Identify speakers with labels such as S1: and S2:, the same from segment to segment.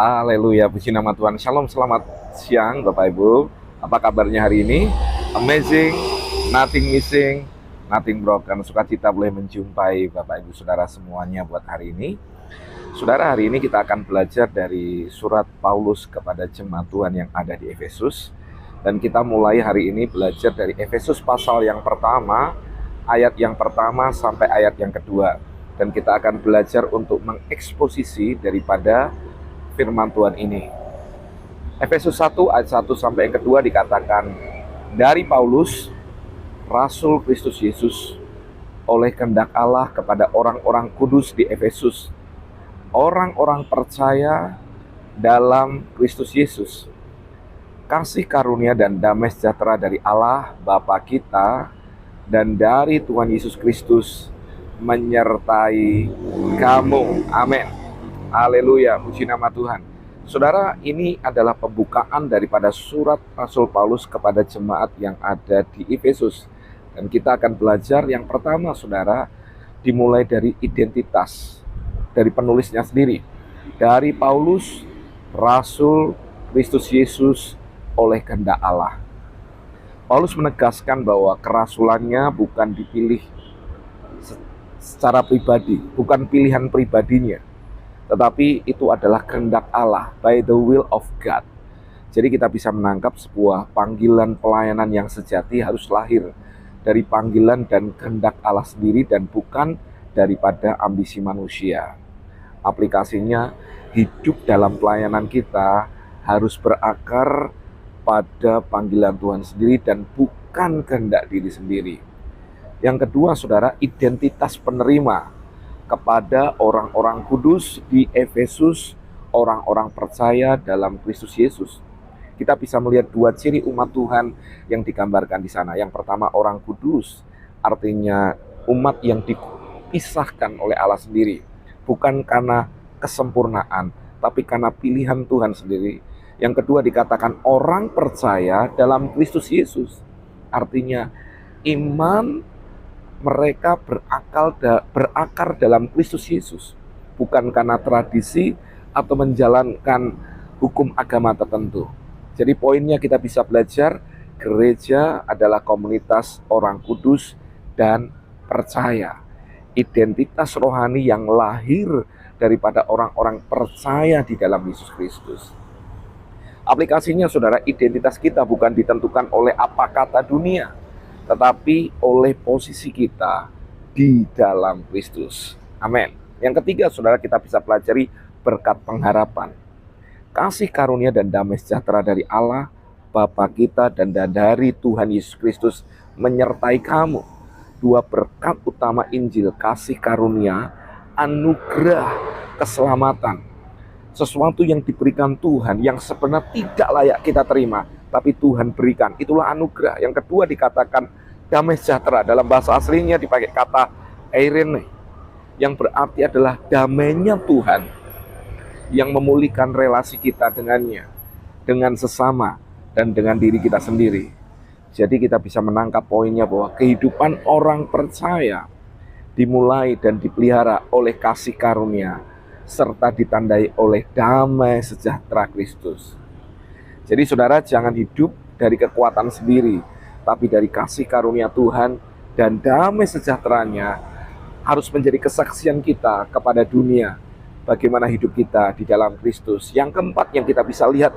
S1: Haleluya, puji nama Tuhan. Shalom, selamat siang Bapak Ibu. Apa kabarnya hari ini? Amazing, nothing missing, nothing broken. Sukacita boleh menjumpai Bapak Ibu Saudara semuanya buat hari ini. Saudara, hari ini kita akan belajar dari surat Paulus kepada jemaat Tuhan yang ada di Efesus. Dan kita mulai hari ini belajar dari Efesus pasal yang pertama, ayat yang pertama sampai ayat yang kedua. Dan kita akan belajar untuk mengeksposisi daripada firman Tuhan ini. Efesus 1 ayat 1 sampai yang kedua dikatakan, dari Paulus, Rasul Kristus Yesus, oleh kehendak Allah kepada orang-orang kudus di Efesus, orang-orang percaya dalam Kristus Yesus. Kasih karunia dan damai sejahtera dari Allah Bapa kita dan dari Tuhan Yesus Kristus menyertai kamu. Amin. Haleluya, puji nama Tuhan. Saudara, ini adalah pembukaan daripada surat Rasul Paulus kepada jemaat yang ada di Efesus. Dan kita akan belajar yang pertama, saudara, dimulai dari identitas dari penulisnya sendiri. Dari Paulus, Rasul Kristus Yesus oleh kehendak Allah. Paulus menegaskan bahwa kerasulannya bukan dipilih secara pribadi, bukan pilihan pribadinya, tetapi itu adalah kehendak Allah, by the will of God. Jadi kita bisa menangkap sebuah panggilan pelayanan yang sejati harus lahir dari panggilan dan kehendak Allah sendiri dan bukan daripada ambisi manusia. Aplikasinya, hidup dalam pelayanan kita harus berakar pada panggilan Tuhan sendiri dan bukan kehendak diri sendiri. Yang kedua, saudara, identitas penerima kepada orang-orang kudus di Efesus, orang-orang percaya dalam Kristus Yesus. Kita bisa melihat dua ciri umat Tuhan yang digambarkan di sana. Yang pertama, orang kudus, artinya umat yang dipisahkan oleh Allah sendiri, bukan karena kesempurnaan, tapi karena pilihan Tuhan sendiri. Yang kedua dikatakan orang percaya dalam Kristus Yesus, artinya iman mereka berakar dalam Kristus Yesus, bukan karena tradisi atau menjalankan hukum agama tertentu. Jadi poinnya kita bisa belajar, gereja adalah komunitas orang kudus dan percaya. Identitas rohani yang lahir daripada orang-orang percaya di dalam Yesus Kristus. Aplikasinya, saudara, identitas kita bukan ditentukan oleh apa kata dunia, tetapi oleh posisi kita di dalam Kristus. Amin. Yang ketiga, saudara, kita bisa pelajari berkat pengharapan. Kasih karunia dan damai sejahtera dari Allah, Bapa kita dan dari Tuhan Yesus Kristus menyertai kamu. Dua berkat utama Injil, kasih karunia, anugerah, keselamatan. Sesuatu yang diberikan Tuhan yang sebenarnya tidak layak kita terima, tapi Tuhan berikan, itulah anugerah. Yang kedua dikatakan damai sejahtera, dalam bahasa aslinya dipakai kata eirene, yang berarti adalah damainya Tuhan yang memulihkan relasi kita dengannya, dengan sesama, dan dengan diri kita sendiri. Jadi kita bisa menangkap poinnya bahwa kehidupan orang percaya dimulai dan dipelihara oleh kasih karunia, serta ditandai oleh damai sejahtera Kristus. Jadi saudara, jangan hidup dari kekuatan sendiri, tapi dari kasih karunia Tuhan dan damai sejahteranya harus menjadi kesaksian kita kepada dunia bagaimana hidup kita di dalam Kristus. Yang keempat yang kita bisa lihat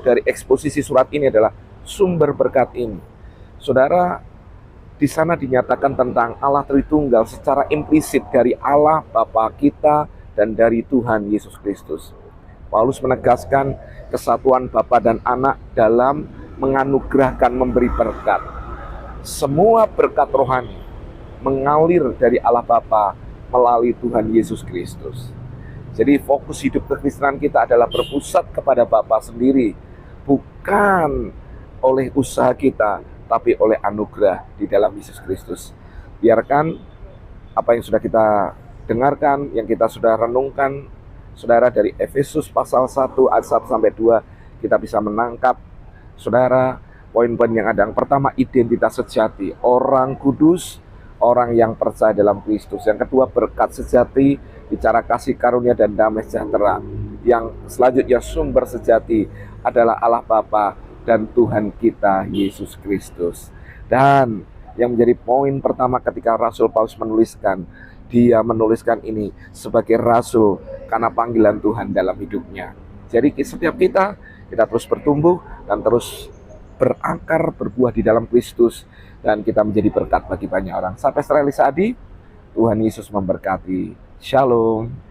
S1: dari eksposisi surat ini adalah sumber berkat ini. Saudara, di sana dinyatakan tentang Allah Tritunggal secara implisit dari Allah Bapa kita dan dari Tuhan Yesus Kristus. Paulus menegaskan kesatuan Bapa dan Anak dalam menganugerahkan, memberi berkat. Semua berkat rohani mengalir dari Allah Bapa melalui Tuhan Yesus Kristus. Jadi fokus hidup kekristenan kita adalah berpusat kepada Bapa sendiri, bukan oleh usaha kita, tapi oleh anugerah di dalam Yesus Kristus. Biarkan apa yang sudah kita dengarkan, yang kita sudah renungkan, saudara, dari Efesus pasal 1 ayat 1 sampai 2, kita bisa menangkap, saudara, poin-poin yang ada. Yang pertama, identitas sejati, orang kudus, orang yang percaya dalam Kristus. Yang kedua, berkat sejati, bicara kasih karunia dan damai sejahtera. yang selanjutnya sumber sejati adalah Allah Bapa dan Tuhan kita Yesus Kristus. Dan yang menjadi poin pertama ketika Rasul Paulus menuliskan, dia menuliskan ini sebagai rasul karena panggilan Tuhan dalam hidupnya. Jadi setiap kita terus bertumbuh dan terus berakar, berbuah di dalam Kristus, dan kita menjadi berkat bagi banyak orang. Sampai Steril Adi, Tuhan Yesus memberkati. Shalom.